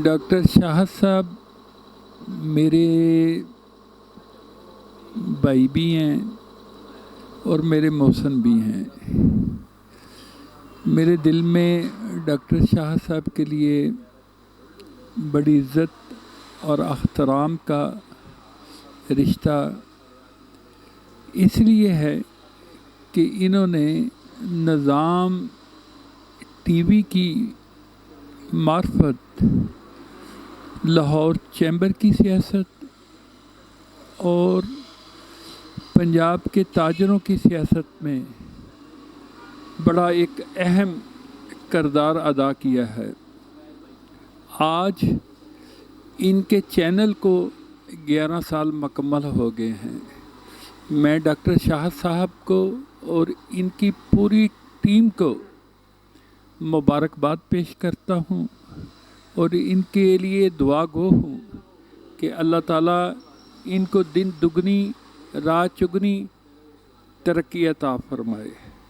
Doctor Shah साहब मेरे भाई भी हैं और मेरे मौसन भी हैं। मेरे दिल में डॉक्टर शाह साहब के लिए बड़ी इज़्ज़त और एहतराम का रिश्ता इसलिए है कि इन्होंने निज़ाम टीवी की मार्फत लाहौर चैम्बर की सियासत और पंजाब के ताजरों की सियासत में बड़ा एक अहम किरदार अदा किया है। आज इनके चैनल को 11 साल मुकम्मल हो गए हैं। मैं डॉक्टर शाह साहब को और इनकी पूरी टीम को मुबारकबाद पेश करता हूँ और इनके लिए दुआ गो हूँ कि अल्लाह ताला इनको दिन दुगनी रात चुगनी तरक्की अता फरमाए।